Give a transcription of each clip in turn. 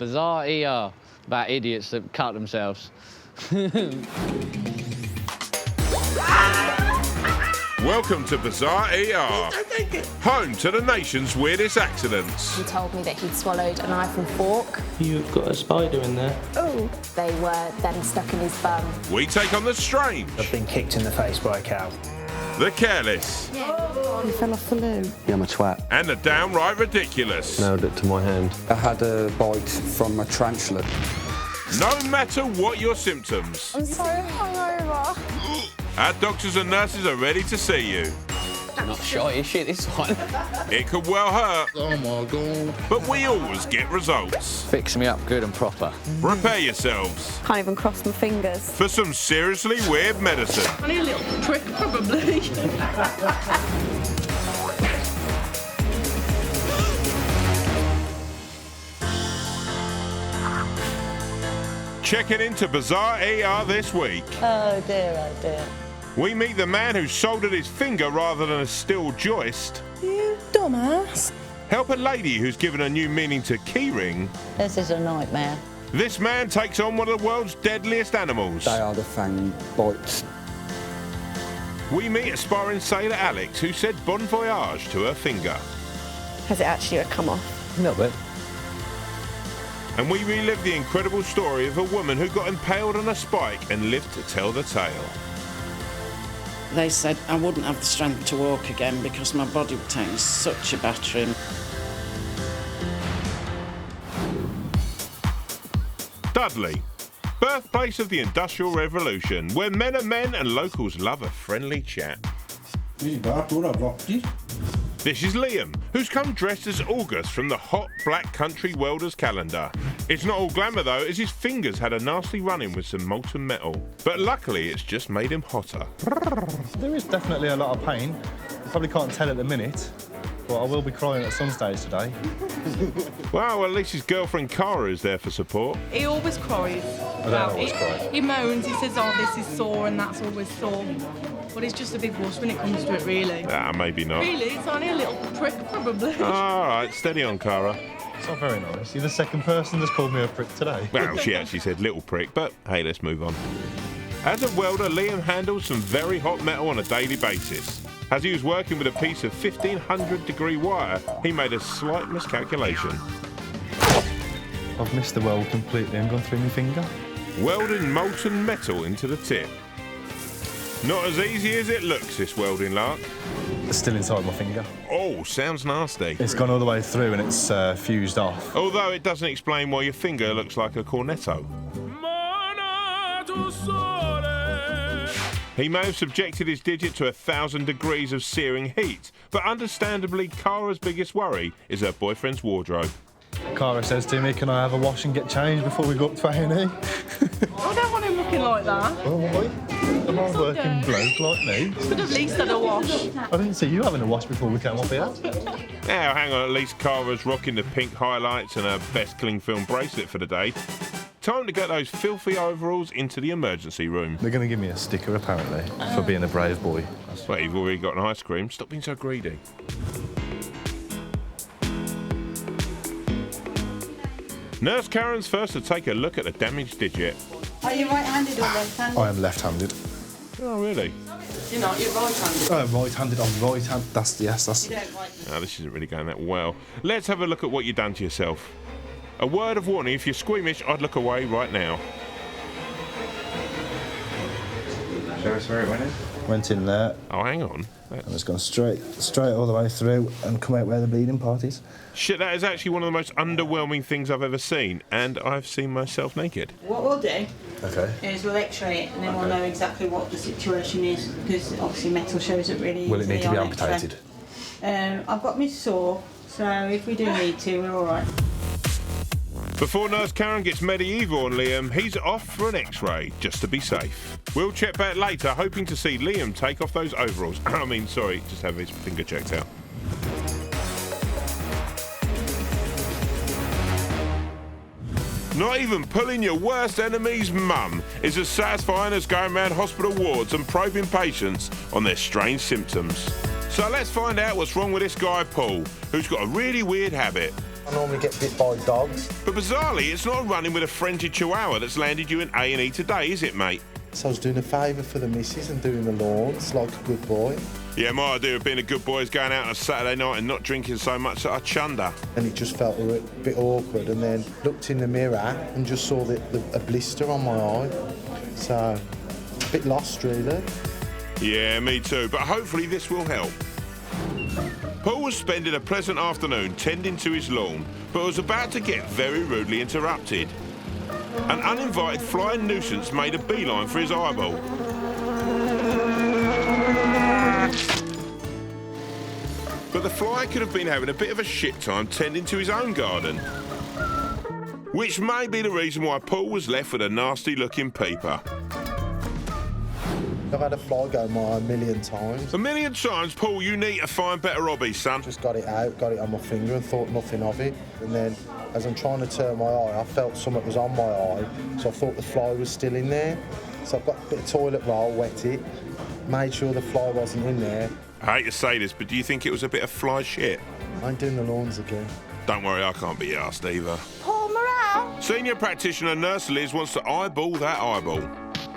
Bizarre ER about idiots that cut themselves. Welcome to Bizarre ER, home to the nation's weirdest accidents. He told me that he'd swallowed a knife and fork. You've got a spider in there. Oh. They were then stuck in his bum. We take on the strange, I've been kicked in the face by a cow. the careless, He fell off the loo. Yeah, I'm a twat. and the downright ridiculous. Nailed it to my hand. I had a bite from a tarantula. No matter what your symptoms, I'm so hungover. our doctors and nurses are ready to see you. Not shy as shit, this one. It could well hurt, Oh my God. but we always get results. Fix me up good and proper. Prepare yourselves Can't even cross my fingers. for some seriously weird medicine. I need a little prick, probably. Checking into Bizarre ER this week, Oh dear, we meet the man who soldered his finger rather than a steel joist, You dumbass. help a lady who's given a new meaning to keyring. This is a nightmare. This man takes on one of the world's deadliest animals. They are the fang bites. We meet aspiring sailor Alex, who said bon voyage to her finger. Has it actually come off? A little bit. And we relive the incredible story of a woman who got impaled on a spike and lived to tell the tale. They said I wouldn't have the strength to walk again because my body was taking such a battering. Dudley, birthplace of the Industrial Revolution, where men are men and locals love a friendly chat. This is Liam, who's come dressed as August from the hot black country Welder's calendar. It's not all glamour though, as his fingers had a nasty run-in with some molten metal. But luckily it's just made him hotter. There is definitely a lot of pain. You probably can't tell at the minute, but I will be crying at some stage today. Well, at least his girlfriend Cara is there for support. He always cries. I don't always cry. He moans, he says, oh, this is sore and that's always sore. But he's just a big wuss when it comes to it, really. Maybe not. Really, it's only a little prick, probably. All right, steady on, Cara. It's not very nice. You're the second person that's called me a prick today. Well, she actually said little prick, but hey, let's move on. As a welder, Liam handles some very hot metal on a daily basis. As he was working with a piece of 1500 degree wire, he made a slight miscalculation. I've missed the weld completely and gone through my finger. Welding molten metal into the tip. Not as easy as it looks, this welding lark. It's still inside my finger. Oh, sounds nasty. It's gone all the way through and it's fused off. Although it doesn't explain why your finger looks like a cornetto. He may have subjected his digit to 1,000 degrees of searing heat, but understandably, Cara's biggest worry is her boyfriend's wardrobe. Cara says to me, can I have a wash and get changed before we go up to A&E? I don't want him looking like that. Oh, why? A hard-working bloke like me. Could have at least had a wash. I didn't see you having a wash before we came up here. Now, hang on, at least Cara's rocking the pink highlights and her best cling film bracelet for the day. Time to get those filthy overalls into the emergency room. They're going to give me a sticker, apparently, for being a brave boy. Well, you've already got an ice cream. Stop being so greedy. Nurse Karen's first to take a look at the damaged digit. Are you right-handed or left-handed? I am left-handed. Oh, really? You're not, you're right-handed. Right-handed, I'm right-handed. That's. You don't like Now, this isn't really going that well. Let's have a look at what you've done to yourself. A word of warning, if you're squeamish, I'd look away right now. Show us where it went in. Went in there Oh, hang on. and it's gone straight all the way through and come out where the bleeding part is. Shit, that is actually one of the most underwhelming things I've ever seen, and I've seen myself naked. What we'll do Okay. is we'll x-ray it and then we'll know exactly what the situation is because obviously metal shows up really Will it need to easily be on X-ray. amputated? I've got my saw, so if we do need to, we're all right. Before Nurse Karen gets medieval on Liam, he's off for an x-ray, just to be safe. We'll check back later, hoping to see Liam take off those overalls. Just have his finger checked out. Not even pulling your worst enemy's mum is as satisfying as going around hospital wards and probing patients on their strange symptoms. So let's find out what's wrong with this guy Paul, who's got a really weird habit. I normally get bit by dogs. But bizarrely, it's not running with a frenzied chihuahua that's landed you in A&E today, is it, mate? So I was doing a favour for the missus and doing the lawns like a good boy. Yeah, my idea of being a good boy is going out on a Saturday night and not drinking so much that I chunder. And it just felt a bit awkward, and then looked in the mirror and just saw a blister on my eye. So, a bit lost, really. Yeah, me too, but hopefully this will help. Paul was spending a pleasant afternoon tending to his lawn, but was about to get very rudely interrupted. An uninvited flying nuisance made a beeline for his eyeball. But the fly could have been having a bit of a shit time tending to his own garden. Which may be the reason why Paul was left with a nasty-looking peeper. I've had a fly go my eye 1,000,000 times. 1,000,000 times, Paul, you need to find better hobbies, son. Just got it out, got it on my finger and thought nothing of it. And then, as I'm trying to turn my eye, I felt something was on my eye, so I thought the fly was still in there. So I've got a bit of toilet roll, wet it, made sure the fly wasn't in there. I hate to say this, but do you think it was a bit of fly shit? I ain't doing the lawns again. Don't worry, I can't be arsed either. Paul Morale. Senior practitioner Nurse Liz wants to eyeball that eyeball.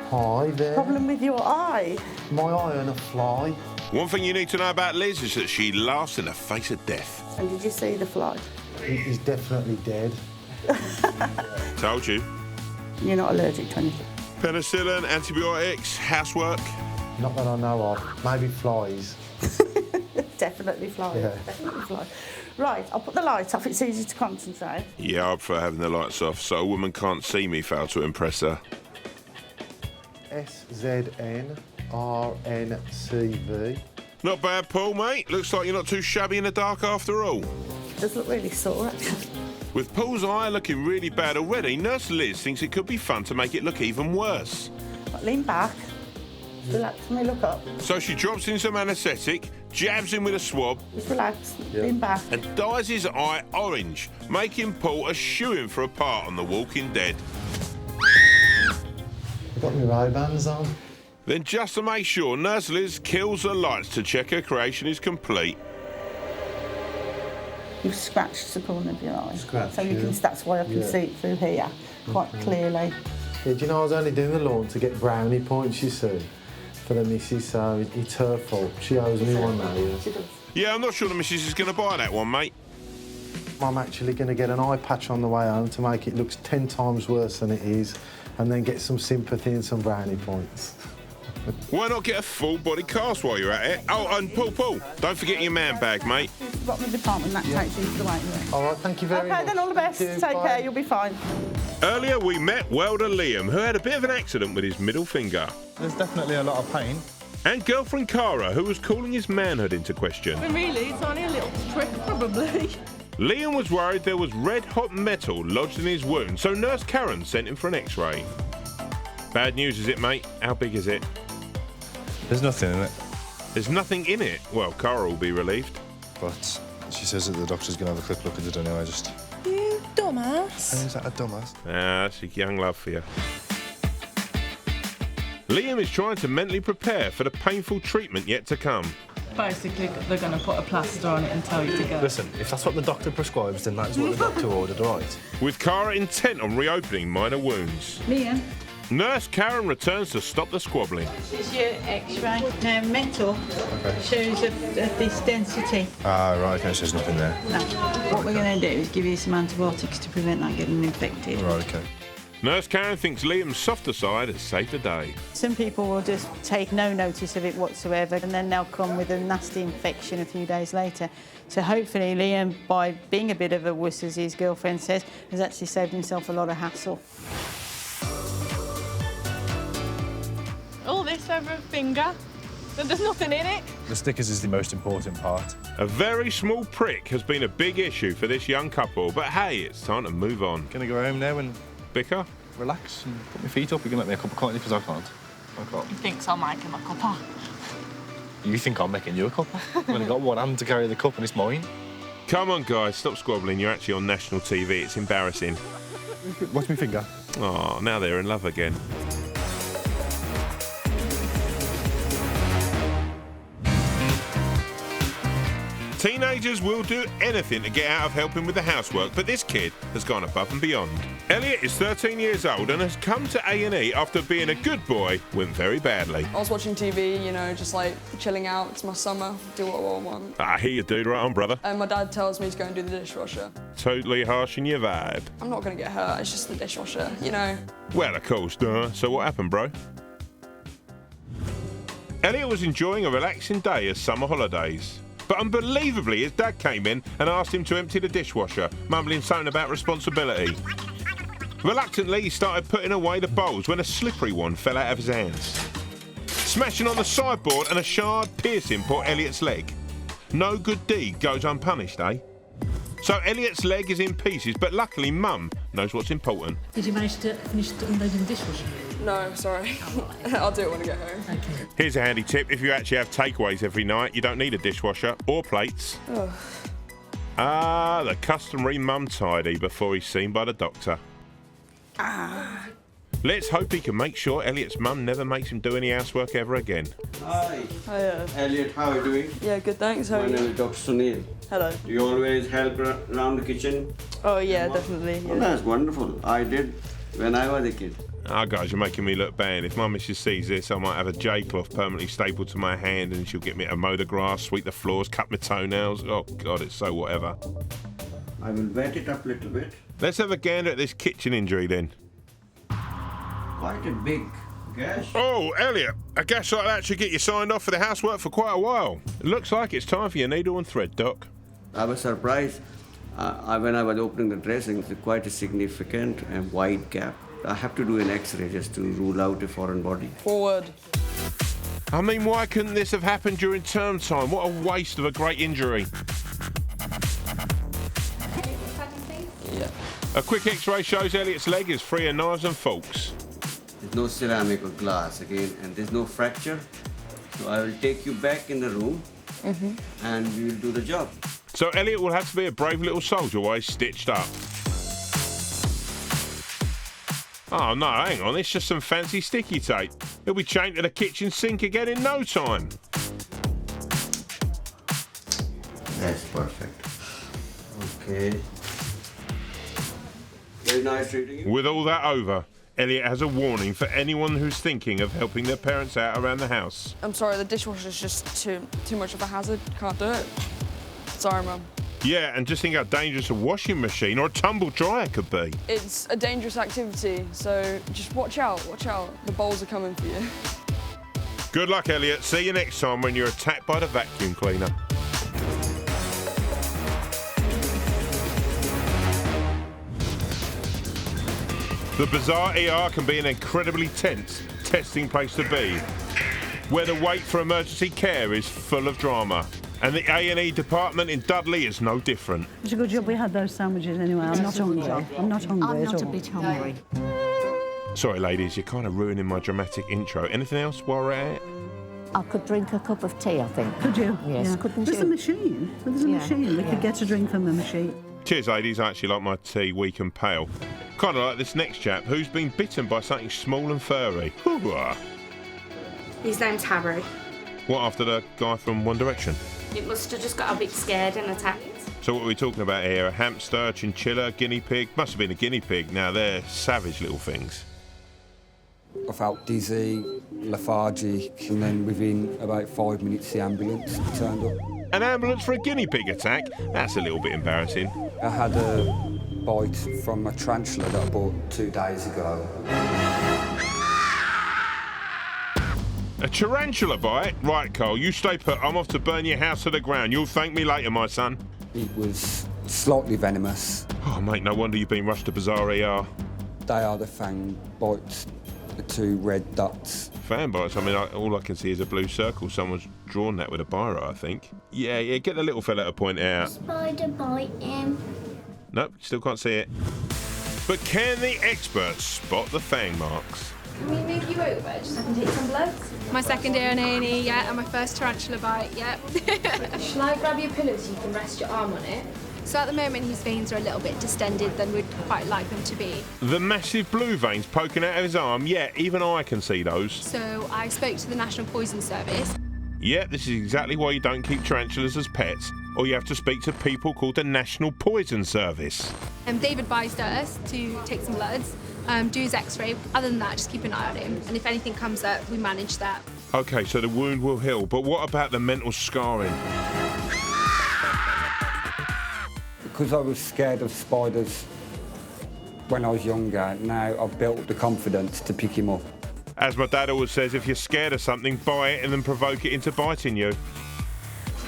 Hi there. Problem with your eye? My eye and a fly. One thing you need to know about Liz is that she laughs in the face of death. And did you see the fly? He's definitely dead. Told you. You're not allergic to anything? Penicillin, antibiotics, housework. Not that I know of. Maybe flies. Definitely fly. Yeah. Definitely fly. Right, I'll put the lights off. It's easy to concentrate. Yeah, I prefer having the lights off so a woman can't see me fail to impress her. SZNRNCV. Not bad, Paul, mate. Looks like you're not too shabby in the dark after all. It does look really sore, actually. With Paul's eye looking really bad already, Nurse Liz thinks it could be fun to make it look even worse. But lean back. Relax and look up. So she drops in some anaesthetic, jabs him with a swab, Just relax. Lean back. and dyes his eye orange, making Paul a shoo-in for a part on The Walking Dead. I've got my Ray-Bans on. Then just to make sure, Nurse Liz kills the lights to check her creation is complete. You've scratched the corner of your eye. Scratched, so you yeah. that's why I can Yeah. see it through here quite clearly. Yeah, do you know I was only doing the lawn to get brownie points, you see, for the missus, so it's her fault. She owes me one now, yeah. She does. Yeah, I'm not sure the missus is going to buy that one, mate. I'm actually going to get an eye patch on the way home to make it look 10 times worse than it is, and then get some sympathy and some brownie points. Why not get a full-body cast while you're at it? Oh, and Paul, don't forget your man bag, mate. Got my department, that takes you to the waiting room. All right, thank you very much. Okay, then all the best. Thank you, Take bye. care, you'll be fine. Earlier, we met Welder Liam, who had a bit of an accident with his middle finger. There's definitely a lot of pain. And girlfriend Cara, who was calling his manhood into question. But really, it's only a little prick, probably. Liam was worried there was red-hot metal lodged in his wound, so Nurse Karen sent him for an X-ray. Bad news, is it, mate? How big is it? There's nothing in it. There's nothing in it. Well, Cara will be relieved. But she says that the doctor's going to have a quick look at it anyway, just... You dumbass. Is that a dumbass? Ah, that's a young love for you. Liam is trying to mentally prepare for the painful treatment yet to come. Basically, they're going to put a plaster on it and tell you to go. Listen, if that's what the doctor prescribes, then that's what the doctor ordered, right? With Cara intent on reopening minor wounds. Liam, Nurse Karen returns to stop the squabbling. This is your X-ray. Now, metal shows of this density. Ah, right, okay, so there's nothing there. No. What we're going to do is give you some antibiotics to prevent that getting infected. Right, okay. Nurse Karen thinks Liam's softer side has saved the day. Some people will just take no notice of it whatsoever, and then they'll come with a nasty infection a few days later. So hopefully Liam, by being a bit of a wuss, as his girlfriend says, has actually saved himself a lot of hassle. All this over a finger, and there's nothing in it. The stickers is the most important part. A very small prick has been a big issue for this young couple, but hey, it's time to move on. Gonna go home now and Bicker? relax and put my feet up. You're gonna make me a cup of coffee because I can't. He thinks I'll make him a cuppa. You think I'm making you a cup? I've only got one hand to carry the cup and it's mine. Come on, guys, stop squabbling. You're actually on national TV. It's embarrassing. What's my finger? Oh, now they're in love again. Teenagers will do anything to get out of helping with the housework, but this kid has gone above and beyond. Elliot is 13 years old and has come to A&E after being a good boy went very badly. I was watching TV, you know, just like chilling out. It's my summer, do what I want. I hear you, dude. Right on, brother. And my dad tells me to go and do the dishwasher. Totally harsh in your vibe. I'm not going to get hurt, it's just the dishwasher, you know. Well, of course, duh. So what happened, bro? Elliot was enjoying a relaxing day as summer holidays. But unbelievably, his dad came in and asked him to empty the dishwasher, mumbling something about responsibility. Reluctantly, he started putting away the bowls when a slippery one fell out of his hands, smashing on the sideboard, and a shard piercing poor Elliot's leg. No good deed goes unpunished, eh? So Elliot's leg is in pieces, but luckily Mum knows what's important. Did you manage to finish unloading the dishwasher? No, sorry. I'll do it when I get home. Okay. Here's a handy tip. If you actually have takeaways every night, you don't need a dishwasher or plates. Ugh. Ah, the customary mum tidy before he's seen by the doctor. Let's hope he can make sure Elliot's mum never makes him do any housework ever again. Hi. Hiya. Elliot, how are you doing? Yeah, good, thanks. How My are name you? is Dr. Sunil. Hello. Do you always help around the kitchen? Oh, yeah, definitely. Oh, Yeah. that's wonderful. I did when I was a kid. Ah, guys, you're making me look bad. If my missus sees this, I might have a J-cloth permanently stapled to my hand and she'll get me to mow the grass, sweep the floors, cut my toenails. Oh, God, it's so whatever. I will wet it up a little bit. Let's have a gander at this kitchen injury then. Quite a big gas. Oh, Elliot, a gas like that should get you signed off for the housework for quite a while. It looks like it's time for your needle and thread, Doc. I was surprised when I was opening the dressing. It's quite a significant and wide gap. I have to do an X-ray just to rule out a foreign body. Forward. I mean, why couldn't this have happened during term time? What a waste of a great injury. Yeah. A quick X-ray shows Elliot's leg is free of knives and forks. There's no ceramic or glass again, and there's no fracture. So I will take you back in the room, and we will do the job. So Elliot will have to be a brave little soldier while he's stitched up. Oh no, hang on, it's just some fancy sticky tape. He'll be chained to the kitchen sink again in no time. That's perfect. Okay. Very nice treating you. With all that over, Elliot has a warning for anyone who's thinking of helping their parents out around the house. I'm sorry, the dishwasher's just too much of a hazard. Can't do it. Sorry, Mum. Yeah, and just think how dangerous a washing machine or a tumble dryer could be. It's a dangerous activity, so just watch out, watch out. The bowls are coming for you. Good luck, Elliot. See you next time when you're attacked by the vacuum cleaner. The Bazaar ER can be an incredibly tense testing place to be, where the wait for emergency care is full of drama. And the A&E department in Dudley is no different. It's a good job we had those sandwiches anyway. I'm not hungry. I'm not hungry at all. I'm not a bit hungry. Sorry, ladies, you're kind of ruining my dramatic intro. Anything else while we're at it? I could drink a cup of tea, I think. Could you? Yes, Yeah. couldn't There's you? a machine. There's a machine. We could get a drink from the machine. Cheers, ladies. I actually like my tea weak and pale. Kind of like this next chap who's been bitten by something small and furry. Hoo-ah. His name's Harry. What, after the guy from One Direction? It must have just got a bit scared and attacked. So what are we talking about here? A hamster, a chinchilla, guinea pig? Must have been a guinea pig. Now, they're savage little things. I felt dizzy, lethargic, and then within about 5 minutes the ambulance turned up. An ambulance for a guinea pig attack? That's a little bit embarrassing. I had a bite from a tarantula that I bought 2 days ago. A tarantula bite? Right, Cole, you stay put. I'm off to burn your house to the ground. You'll thank me later, my son. It was slightly venomous. Oh, mate, no wonder you've been rushed to Bazaar ER. They are the fang bites, the 2 red dots. Fan bites? I mean, all I can see is a blue circle. Someone's drawn that with a biro, I think. Yeah, get the little fella to point it out. Spider bite him. Nope, still can't see it. But can the experts spot the fang marks? Can we move you over just so I can take some bloods? My second day on A&E, yeah, and my first tarantula bite, yeah. Shall I grab your pillow so you can rest your arm on it? So at the moment his veins are a little bit distended than we'd quite like them to be. The massive blue veins poking out of his arm, yeah, even I can see those. So I spoke to the National Poison Service. Yeah, this is exactly why you don't keep tarantulas as pets. or you have to speak to people called the National Poison Service. Dave advised us to take some bloods, do his x-ray. Other than that, just keep an eye on him. And if anything comes up, we manage that. OK, so the wound will heal, but what about the mental scarring? Because I was scared of spiders when I was younger, now I've built the confidence to pick him up. As my dad always says, if you're scared of something, buy it and then provoke it into biting you.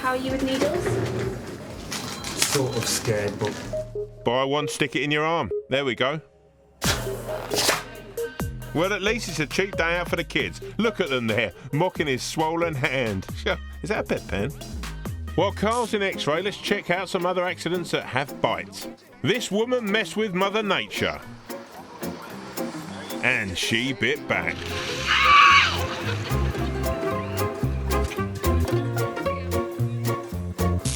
How are you with needles? Sort of scared, but... Buy one, stick it in your arm. There we go. Well, at least it's a cheap day out for the kids. Look at them there, mocking his swollen hand. Is that a pet pen? While Carl's in X-ray, let's check out some other accidents that have bites. This woman messed with Mother Nature. And she bit back.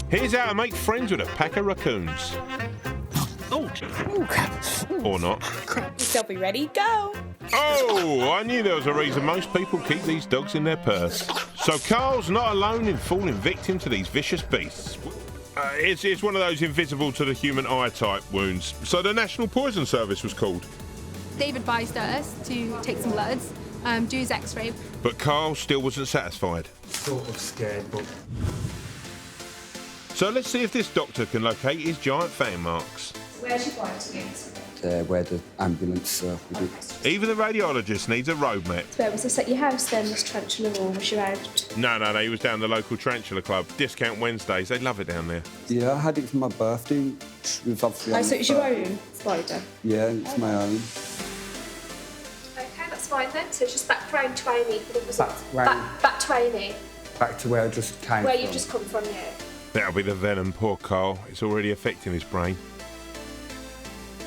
Here's how to make friends with a pack of raccoons. Oh, Or not. Selfie ready, go! Oh, I knew there was a reason most people keep these dogs in their purse. So Carl's not alone in falling victim to these vicious beasts. It's one of those invisible to the human eye type wounds. So the National Poison Service was called. Dave advised us to take some bloods, do his x-ray. But Carl still wasn't satisfied. Sort of scared, but... So let's see if this doctor can locate his giant fang marks. Where's your bite against? Where the ambulance circled it. Even the radiologist needs a road map. Where was this at your house then, this tarantula, or was you out? No, he was down the local Tarantula Club. Discount Wednesdays, they love it down there. Yeah, I had it for my birthday. It was obviously Oh, so it was your own spider? Yeah, it's my own. Okay, that's fine then. So it's just back round to Amy for the results. Back to Amy. Back to where I just came Where from. you've just come from, yeah. That'll be the venom, poor Carl. It's already affecting his brain.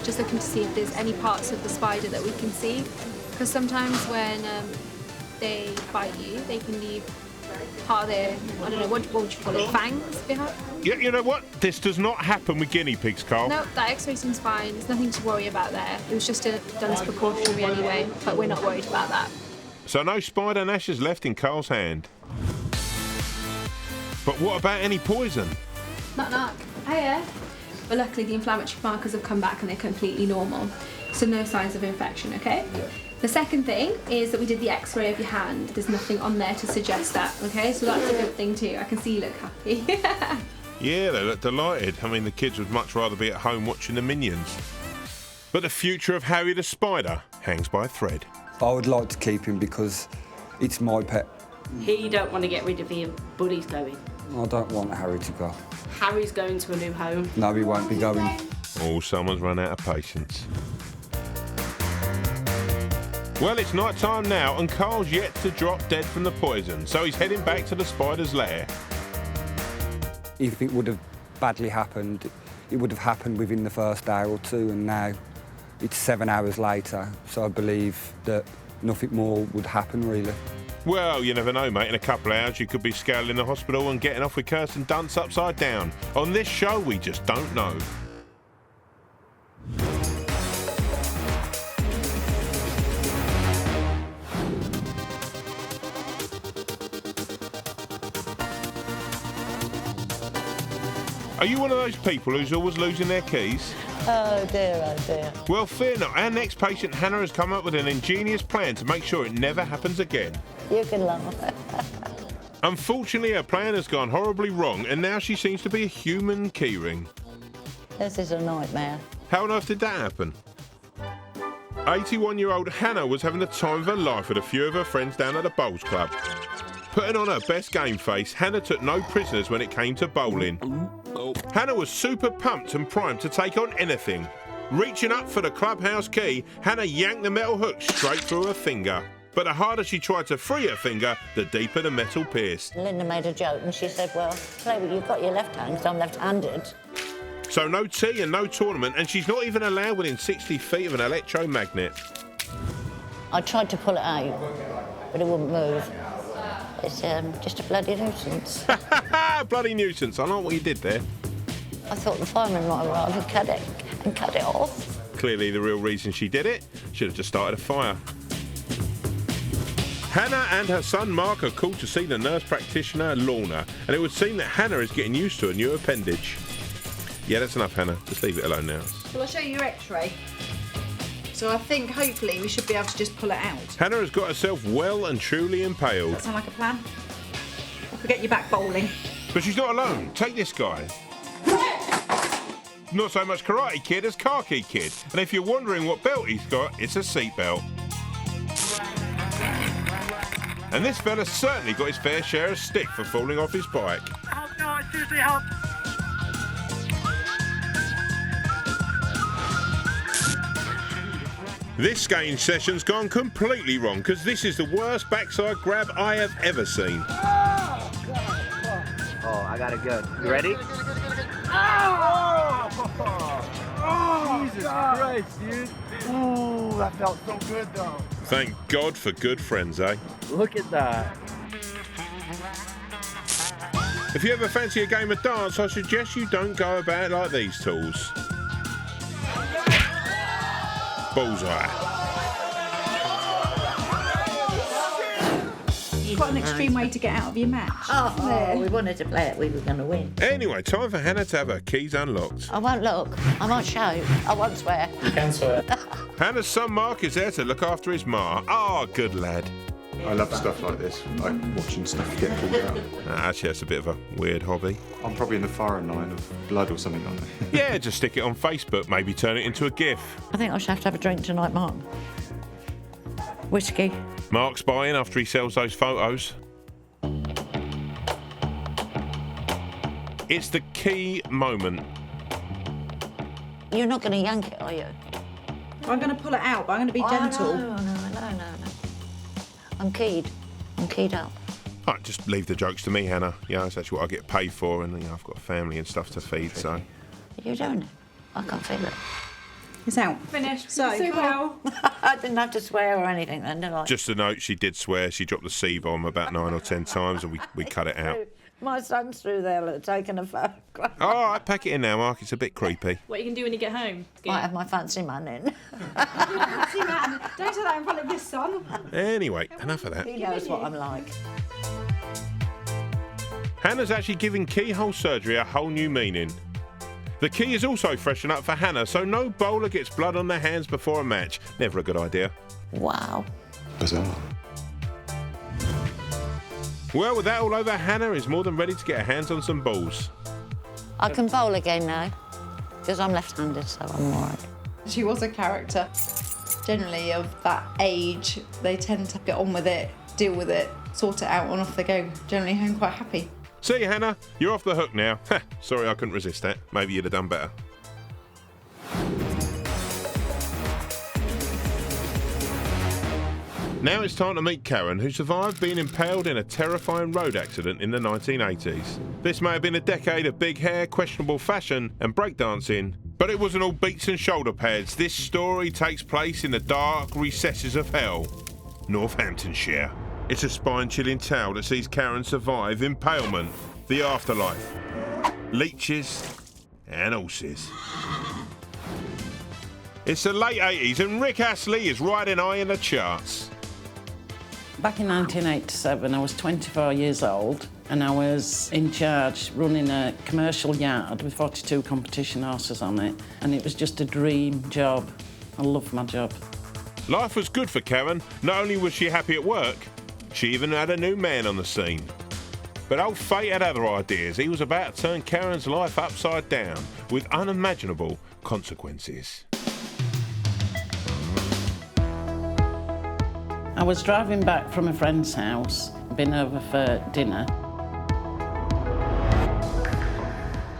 Just looking to see if there's any parts of the spider that we can see. Because sometimes when they bite you, they can leave part of their, I don't know, what would you call it, fangs behind? Yeah, you know what? This does not happen with guinea pigs, Carl. No, that x-ray seems fine. There's nothing to worry about there. It was just done as precautionary anyway, but we're not worried about that. So no spider gnashes left in Carl's hand. But what about any poison? Knock, knock. Hiya. But luckily the inflammatory markers have come back and they're completely normal. So no signs of infection, okay? Yeah. The second thing is that we did the x-ray of your hand. There's nothing on there to suggest that, okay? So that's a good thing too. I can see you look happy. Yeah, they look delighted. I mean, the kids would much rather be at home watching the Minions. But the future of Harry the Spider hangs by a thread. I would like to keep him because it's my pet. He don't want to get rid of him, but he's going. I don't want Harry to go. Harry's going to a new home. No, he won't be going. Oh, someone's run out of patience. Well, it's night time now, and Carl's yet to drop dead from the poison, so he's heading back to the spider's lair. If it would have badly happened, it would have happened within the first day or two, and now it's 7 hours later, so I believe that nothing more would happen, really. Well, you never know, mate. In a couple of hours, you could be scaling the hospital and getting off with Kirsten Dunst upside down. On this show, we just don't know. Are you one of those people who's always losing their keys? Oh dear, oh dear. Well, fear not. Our next patient, Hannah, has come up with an ingenious plan to make sure it never happens again. You can laugh. Unfortunately, her plan has gone horribly wrong, and now she seems to be a human keyring. This is a nightmare. How on earth did that happen? 81-year-old Hannah was having the time of her life with a few of her friends down at the bowls club. Putting on her best game face, Hannah took no prisoners when it came to bowling. Hannah was super pumped and primed to take on anything. Reaching up for the clubhouse key, Hannah yanked the metal hook straight through her finger. But the harder she tried to free her finger, the deeper the metal pierced. Linda made a joke and she said, well, Chloe, you've got your left hand because I'm left-handed. So no tea and no tournament, and she's not even allowed within 60 feet of an electromagnet. I tried to pull it out, but it wouldn't move. It's just a bloody nuisance. Bloody nuisance. I know what you did there. I thought the fireman might arrive and cut it off. Clearly the real reason she did it. Should have just started a fire. Hannah and her son Mark are called to see the nurse practitioner Lorna, and it would seem that Hannah is getting used to a new appendage. Yeah, that's enough, Hannah. Just leave it alone now. Shall I show you your x-ray? So I think, hopefully, we should be able to just pull it out. Hannah has got herself well and truly impaled. Does that sound like a plan? Or forget your back bowling. But she's not alone. Take this guy. Not so much Karate Kid as Khaki Kid. And if you're wondering what belt he's got, it's a seat belt. And this fella certainly got his fair share of stick for falling off his bike. Oh no, seriously help! This skating session's gone completely wrong, because this is the worst backside grab I have ever seen. Oh, I got it good. You ready? Jesus Christ, dude. Ooh, that felt so good though. Thank God for good friends, eh? Look at that. If you ever fancy a game of dance, I suggest you don't go about it like these tools. Bullseye. Quite an extreme way to get out of your match. Oh, we wanted to play it, we were going to win. Anyway, time for Hannah to have her keys unlocked. I won't look, I won't show, I won't swear. You can swear. Hannah's son Mark is there to look after his ma. Ah, good lad. I love stuff like this, like watching stuff get pulled out. Actually, that's a bit of a weird hobby. I'm probably in the firing line of blood or something like that. Yeah, just stick it on Facebook, maybe turn it into a GIF. I think I should have to have a drink tonight, Mark. Whiskey. Mark's buying after he sells those photos. It's the key moment. You're not going to yank it, are you? I'm going to pull it out, but I'm going to be gentle. No. I'm keyed up. Right, just leave the jokes to me, Hannah. Yeah, that's actually what I get paid for, and I've got a family and stuff to feed, so... Are you doing it? I can't feel it. It's out. Finished. So well. I didn't have to swear or anything then, did I? Just a note, she did swear. She dropped the C-bomb about 9 or 10 times, and we cut it out. My son's through there taking a photograph. All right, pack it in now, Mark. It's a bit creepy. What are you going to do when you get home? Might have my fancy man in. Fancy man. Don't say that in front of your son. Anyway, enough of that. He knows what I'm like. Hannah's actually giving keyhole surgery a whole new meaning. The key is also freshened up for Hannah, so no bowler gets blood on their hands before a match. Never a good idea. Wow. Bizarre. Well, with that all over, Hannah is more than ready to get her hands on some balls. I can bowl again now, because I'm left-handed, so I'm all right. She was a character. Generally, of that age, they tend to get on with it, deal with it, sort it out, and off they go. Generally home quite happy. See you, Hannah. You're off the hook now. Sorry, I couldn't resist that. Maybe you'd have done better. Now it's time to meet Karen, who survived being impaled in a terrifying road accident in the 1980s. This may have been a decade of big hair, questionable fashion and breakdancing, but it wasn't all beats and shoulder pads. This story takes place in the dark recesses of hell, Northamptonshire. It's a spine-chilling tale that sees Karen survive impalement, the afterlife, leeches and horses. It's the late 80s and Rick Astley is riding high in the charts. Back in 1987, I was 24 years old and I was in charge running a commercial yard with 42 competition horses on it, and it was just a dream job. I loved my job. Life was good for Karen. Not only was she happy at work, she even had a new man on the scene. But old fate had other ideas. He was about to turn Karen's life upside down with unimaginable consequences. I was driving back from a friend's house, been over for dinner.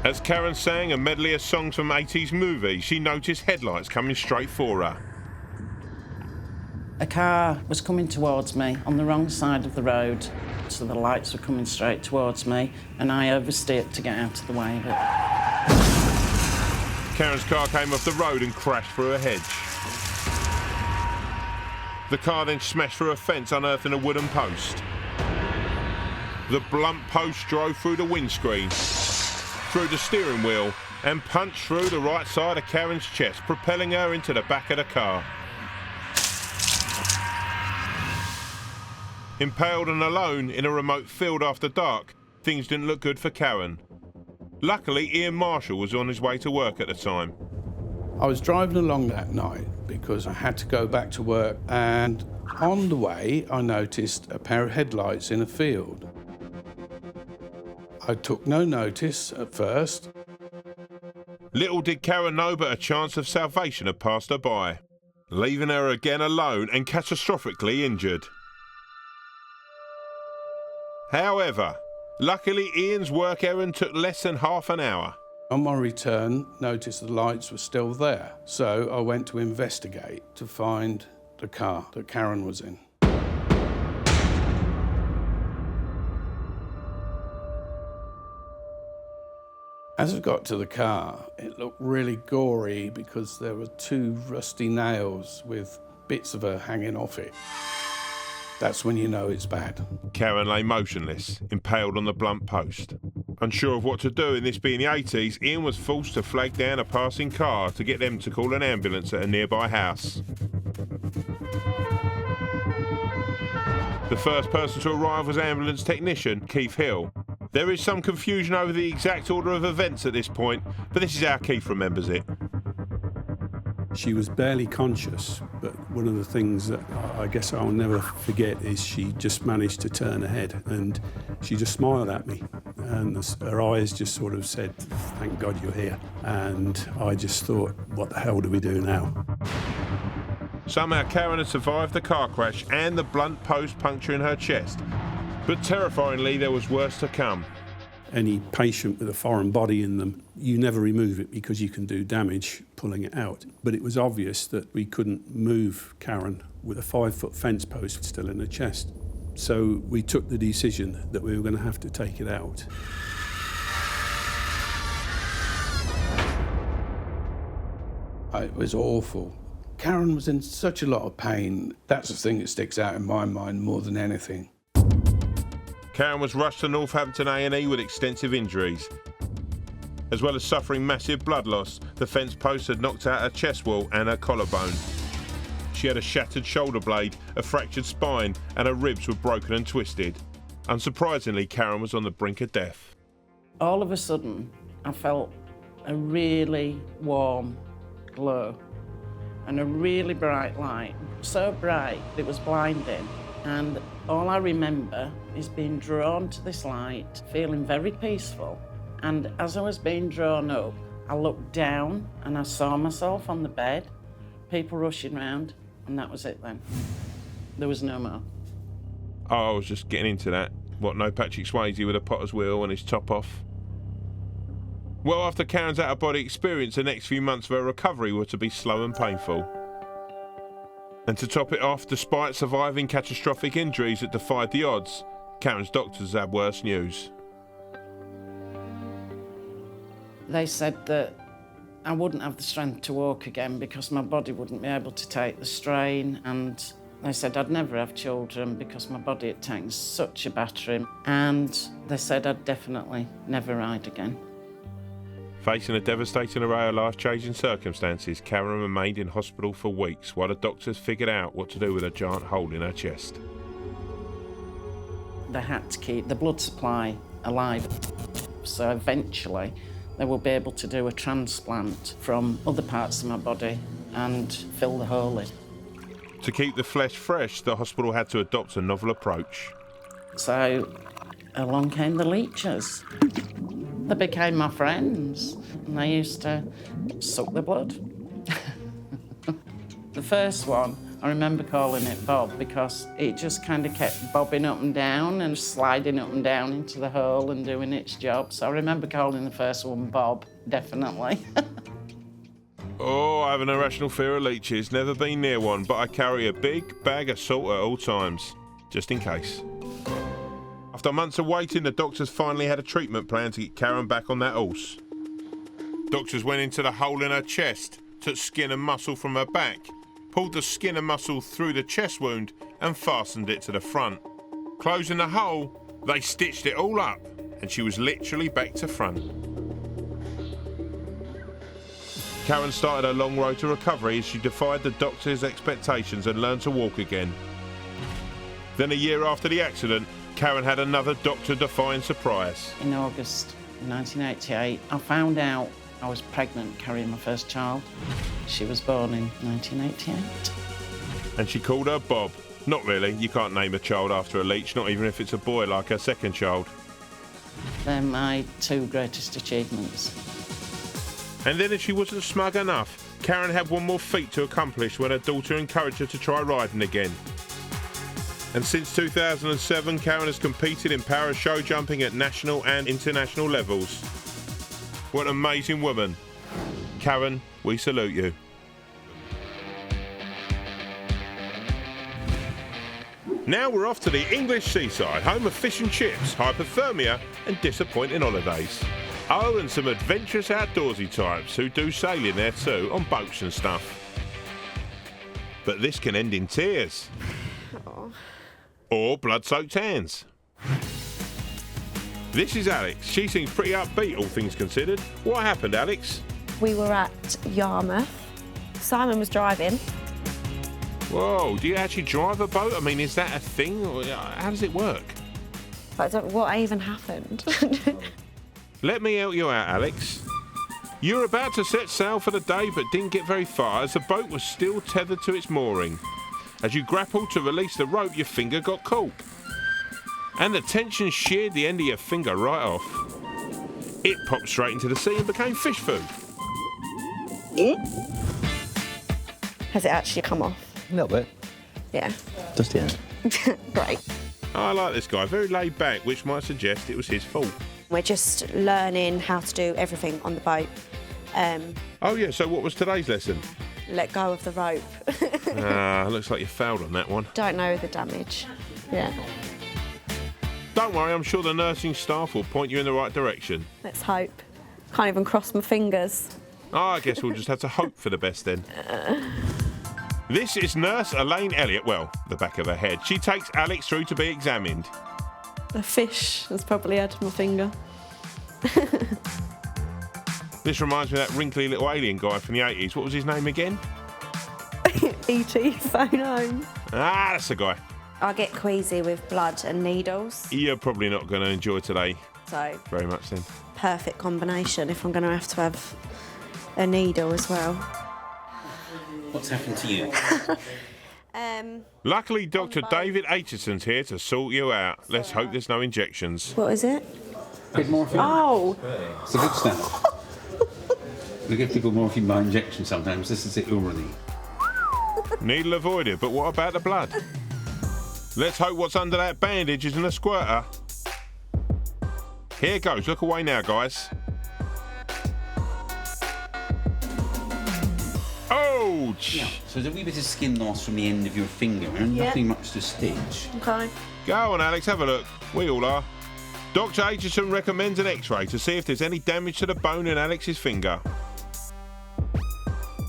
As Karen sang a medley of songs from 80s movies, she noticed headlights coming straight for her. A car was coming towards me on the wrong side of the road, so the lights were coming straight towards me, and I oversteered to get out of the way of it. Karen's car came off the road and crashed through a hedge. The car then smashed through a fence, unearthing a wooden post. The blunt post drove through the windscreen, through the steering wheel, and punched through the right side of Karen's chest, propelling her into the back of the car. Impaled and alone in a remote field after dark, things didn't look good for Karen. Luckily, Ian Marshall was on his way to work at the time. I was driving along that night because I had to go back to work, and on the way I noticed a pair of headlights in a field. I took no notice at first. Little did Karen know but a chance of salvation had passed her by, leaving her again alone and catastrophically injured. However, luckily Ian's work errand took less than half an hour. On my return, noticed the lights were still there, so I went to investigate to find the car that Karen was in. As I got to the car, it looked really gory because there were 2 rusty nails with bits of her hanging off it. That's when you know it's bad. Karen lay motionless, impaled on the blunt post. Unsure of what to do, in this being the 80s, Ian was forced to flag down a passing car to get them to call an ambulance at a nearby house. The first person to arrive was ambulance technician Keith Hill. There is some confusion over the exact order of events at this point, but this is how Keith remembers it. She was barely conscious, but one of the things that I guess I'll never forget is she just managed to turn her head and she just smiled at me. And her eyes just sort of said, "Thank God you're here." And I just thought, what the hell do we do now? Somehow Karen had survived the car crash and the blunt post puncture in her chest. But terrifyingly, there was worse to come. Any patient with a foreign body in them, you never remove it because you can do damage pulling it out. But it was obvious that we couldn't move Karen with a 5-foot fence post still in her chest. So we took the decision that we were going to have to take it out. It was awful. Karen was in such a lot of pain. That's the thing that sticks out in my mind more than anything. Karen was rushed to Northampton A&E with extensive injuries. As well as suffering massive blood loss, the fence post had knocked out her chest wall and her collarbone. She had a shattered shoulder blade, a fractured spine, and her ribs were broken and twisted. Unsurprisingly, Karen was on the brink of death. All of a sudden, I felt a really warm glow and a really bright light. So bright, it was blinding. And all I remember is being drawn to this light, feeling very peaceful. And as I was being drawn up, I looked down and I saw myself on the bed, people rushing round, and that was it then. There was no more. Oh, I was just getting into that. What, no Patrick Swayze with a potter's wheel and his top off? Well, after Karen's out-of-body experience, the next few months of her recovery were to be slow and painful. And to top it off, despite surviving catastrophic injuries that defied the odds, Karen's doctors had worse news. They said that I wouldn't have the strength to walk again because my body wouldn't be able to take the strain, and they said I'd never have children because my body had taken such a battering, and they said I'd definitely never ride again. Facing a devastating array of life-changing circumstances, Karen remained in hospital for weeks while the doctors figured out what to do with a giant hole in her chest. They had to keep the blood supply alive, so eventually they will be able to do a transplant from other parts of my body and fill the hole in. To keep the flesh fresh, the hospital had to adopt a novel approach. So along came the leeches. They became my friends, and they used to suck the blood. The first one, I remember calling it Bob because it just kind of kept bobbing up and down and sliding up and down into the hole and doing its job. So I remember calling the first one Bob, definitely. Oh, I have an irrational fear of leeches. Never been near one, but I carry a big bag of salt at all times, just in case. After months of waiting, the doctors finally had a treatment plan to get Karen back on that horse. Doctors went into the hole in her chest, took skin and muscle from her back, pulled the skin and muscle through the chest wound and fastened it to the front. Closing the hole, they stitched it all up and she was literally back to front. Karen started her long road to recovery as she defied the doctor's expectations and learned to walk again. Then a year after the accident, Karen had another doctor-defying surprise. In August 1988, I found out I was pregnant, carrying my first child. She was born in 1988. And she called her Bob. Not really, you can't name a child after a leech, not even if it's a boy like her second child. They're my two greatest achievements. And then if she wasn't smug enough, Karen had one more feat to accomplish when her daughter encouraged her to try riding again. And since 2007, Karen has competed in para show jumping at national and international levels. What an amazing woman. Karen, we salute you. Now we're off to the English seaside, home of fish and chips, hypothermia and disappointing holidays. Oh, and some adventurous outdoorsy types who do sailing there too, on boats and stuff. But this can end in tears. Oh. Or blood-soaked hands. This is Alex. She seems pretty upbeat, all things considered. What happened, Alex? We were at Yarmouth. Simon was driving. Whoa, do you actually drive a boat? I mean, is that a thing? Or how does it work? I don't know what even happened. Let me help you out, Alex. You were about to set sail for the day but didn't get very far as the boat was still tethered to its mooring. As you grappled to release the rope, your finger got caught. And the tension sheared the end of your finger right off. It popped straight into the sea and became fish food. Has it actually come off? A little bit. Yeah. Just the end. Great. I like this guy, very laid back, which might suggest it was his fault. We're just learning how to do everything on the boat. Oh yeah, so what was today's lesson? Let go of the rope. Looks like you failed on that one. Don't know the damage. Yeah. Don't worry, I'm sure the nursing staff will point you in the right direction. Let's hope. Can't even cross my fingers. Oh, I guess we'll just have to hope for the best then. This is Nurse Elaine Elliot. Well, the back of her head. She takes Alex through to be examined. A fish has probably had my finger. This reminds me of that wrinkly little alien guy from the 80s. What was his name again? E.T. phone home. Ah, that's the guy. I get queasy with blood and needles. You're probably not going to enjoy today. So, very much then. Perfect combination if I'm going to have a needle as well. What's happened to you? Luckily, Dr. David Aitchison's here to sort you out. Let's hope there's no injections. What is it? Bit morphine. Oh! It's a good stuff. We give people morphine by injection sometimes. This is it already. Needle avoided, but what about the blood? Let's hope what's under that bandage isn't a squirter. Here goes. Look away now, guys. Ouch! Yeah, so there's a wee bit of skin loss from the end of your finger and nothing much to stitch. Okay. Go on, Alex, have a look. We all are. Dr. Aitchison recommends an x-ray to see if there's any damage to the bone in Alex's finger.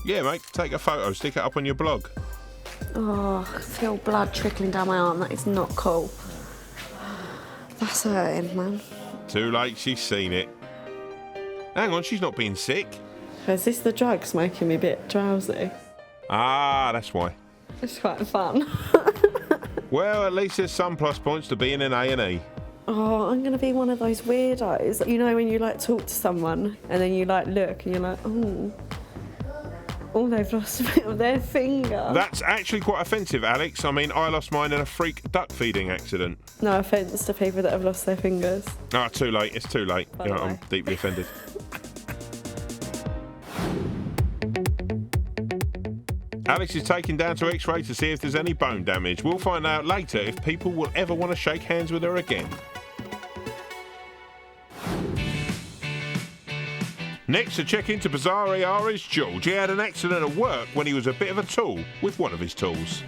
Yeah, mate, take a photo, stick it up on your blog. Oh, I feel blood trickling down my arm. That is not cool. That's hurting, man. Too late, she's seen it. Hang on, she's not being sick. Is this the drugs making me a bit drowsy? Ah, that's why. It's quite fun. Well, at least there's some plus points to being in A&E. Oh, I'm going to be one of those weirdos. You know when you like talk to someone and then you like look and you're like, oh, they've lost a bit of their finger. That's actually quite offensive, Alex. I mean, I lost mine in a freak duck feeding accident. No offence to people that have lost their fingers. Ah, too late. It's too late. By the way. I'm deeply offended. Alex is taken down to X-ray to see if there's any bone damage. We'll find out later if people will ever want to shake hands with her again. Next to check into Bizarre AR is George. He had an accident at work when he was a bit of a tool with one of his tools.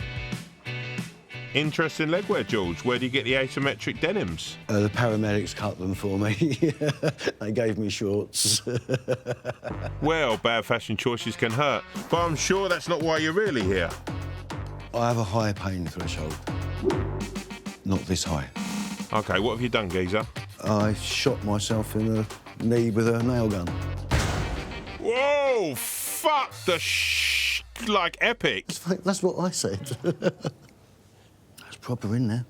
Interesting legwear, George. Where do you get the asymmetric denims? The paramedics cut them for me. They gave me shorts. Well, bad fashion choices can hurt, but I'm sure that's not why you're really here. I have a high pain threshold. Not this high. OK, what have you done, geezer? I shot myself in the knee with a nail gun. Whoa! Fuck the like epic. That's what I said. That's proper in there.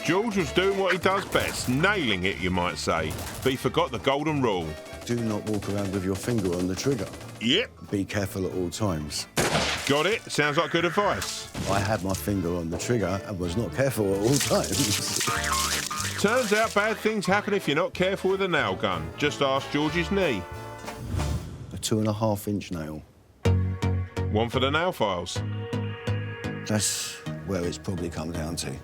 George was doing what he does best, nailing it, you might say. But he forgot the golden rule. Do not walk around with your finger on the trigger. Yep. Be careful at all times. Got it? Sounds like good advice. I had my finger on the trigger and was not careful at all times. Turns out bad things happen if you're not careful with a nail gun. Just ask George's knee. A 2.5-inch nail. One for the nail files. That's where it's probably come down to.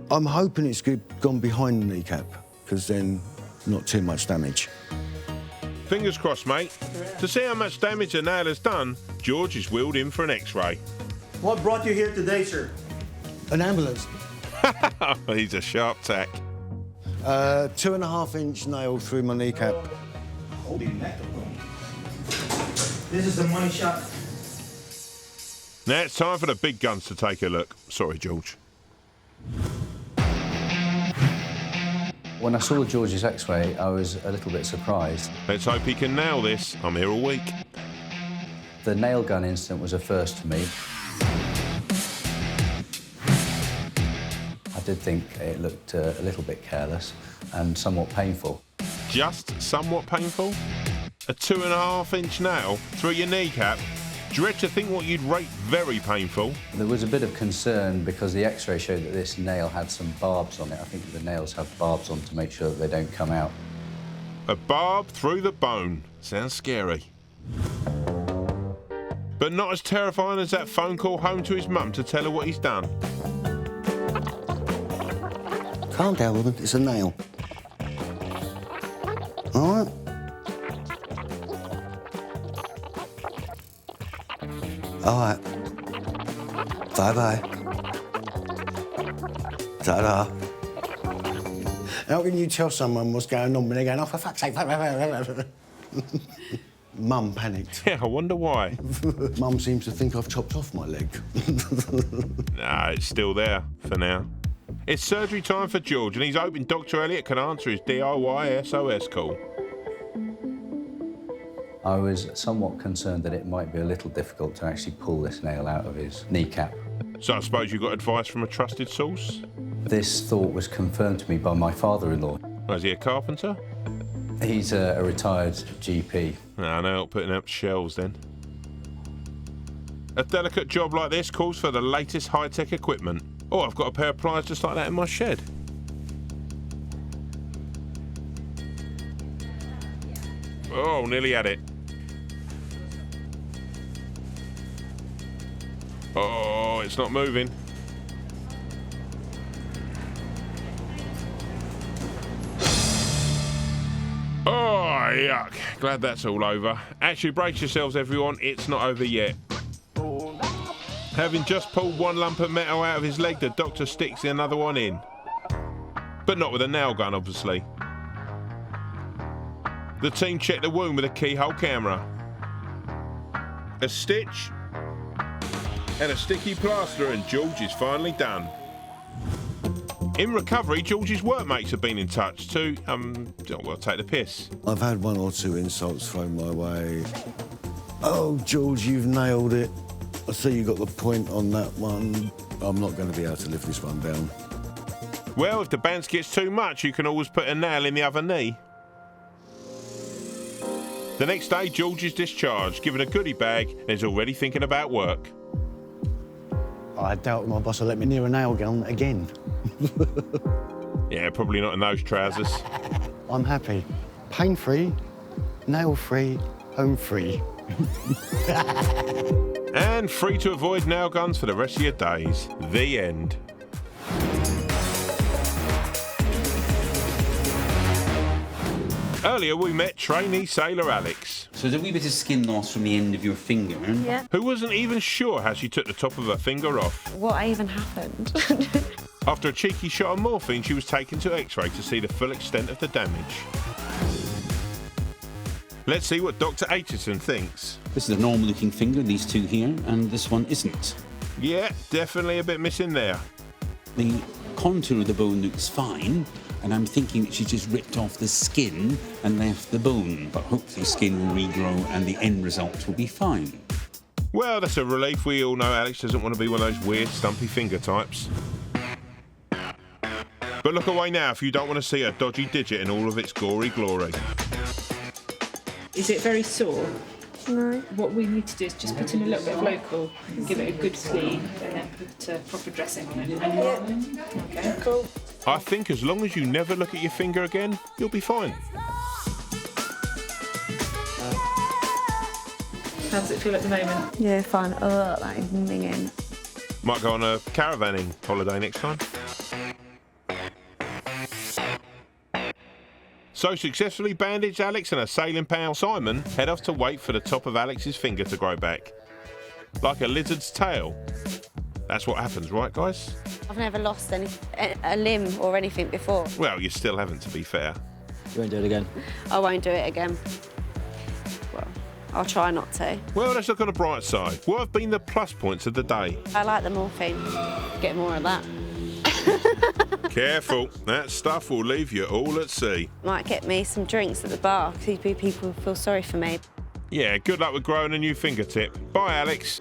I'm hoping it's gone behind the kneecap, because then not too much damage. Fingers crossed, mate. To see how much damage a nail has done, George is wheeled in for an X-ray. What brought you here today, sir? An ambulance. He's a sharp tack. 2.5-inch nail through my kneecap. Holy metal. This is the money shot. Now it's time for the big guns to take a look. Sorry, George. When I saw George's X-ray, I was a little bit surprised. Let's hope he can nail this. I'm here all week. The nail gun incident was a first for me. I did think it looked a little bit careless and somewhat painful. Just somewhat painful? A 2.5-inch nail through your kneecap? Dread to think what you'd rate very painful. There was a bit of concern because the X-ray showed that this nail had some barbs on it. I think the nails have barbs on to make sure that they don't come out. A barb through the bone. Sounds scary. But not as terrifying as that phone call home to his mum to tell her what he's done. Calm down, woman. It's a nail. All right? All right. Bye-bye. Ta-da. How can you tell someone what's going on when they're going, oh, for fuck's sake. Mum panicked. Yeah, I wonder why. Mum seems to think I've chopped off my leg. Nah, it's still there for now. It's surgery time for George, and he's hoping Dr. Elliot can answer his DIY SOS call. I was somewhat concerned that it might be a little difficult to actually pull this nail out of his kneecap. So I suppose you got advice from a trusted source? This thought was confirmed to me by my father-in-law. Was he a carpenter? He's a retired GP. No, no, putting up shelves then. A delicate job like this calls for the latest high-tech equipment. Oh, I've got a pair of pliers just like that in my shed. Oh, nearly had it. Oh, it's not moving. Oh, yuck. Glad that's all over. Actually, brace yourselves, everyone. It's not over yet. Having just pulled one lump of metal out of his leg, the doctor sticks another one in. But not with a nail gun, obviously. The team checked the wound with a keyhole camera. A stitch and a sticky plaster, and George is finally done. In recovery, George's workmates have been in touch to, take the piss. I've had one or two insults thrown my way. Oh, George, you've nailed it. I see you got the point on that one. I'm not going to be able to lift this one down. Well, if the bounce gets too much, you can always put a nail in the other knee. The next day, George is discharged, given a goodie bag, and is already thinking about work. I doubt my boss will let me near a nail gun again. Yeah, probably not in those trousers. I'm happy. Pain-free, nail-free, home-free. And free to avoid nail guns for the rest of your days. The end. Earlier we met trainee sailor Alex. So there's a wee bit of skin loss from the end of your finger. Yeah. Who wasn't even sure how she took the top of her finger off. What even happened? After a cheeky shot of morphine, she was taken to X-ray to see the full extent of the damage. Let's see what Dr. Aitchison thinks. This is a normal-looking finger, these two here, and this one isn't. Yeah, definitely a bit missing there. The contour of the bone looks fine, and I'm thinking that she just ripped off the skin and left the bone. But hopefully skin will regrow and the end result will be fine. Well, that's a relief. We all know Alex doesn't want to be one of those weird, stumpy finger types. But look away now if you don't want to see a dodgy digit in all of its gory glory. Is it very sore? No. What we need to do is just put in a little bit of local, give it a good clean, and then put proper dressing on it. Yeah. Okay, cool. I think as long as you never look at your finger again, you'll be fine. How does it feel at the moment? Yeah, fine. Oh, that is minging. Might go on a caravanning holiday next time. So successfully bandaged Alex and a sailing pal Simon head off to wait for the top of Alex's finger to grow back. Like a lizard's tail. That's what happens, right guys? I've never lost a limb or anything before. Well, you still haven't, to be fair. You won't do it again? I won't do it again. Well, I'll try not to. Well, let's look on the bright side. What have been the plus points of the day? I like the morphine. Get more of that. Careful, that stuff will leave you all at sea. Might get me some drinks at the bar because people feel sorry for me. Yeah, good luck with growing a new fingertip. Bye, Alex.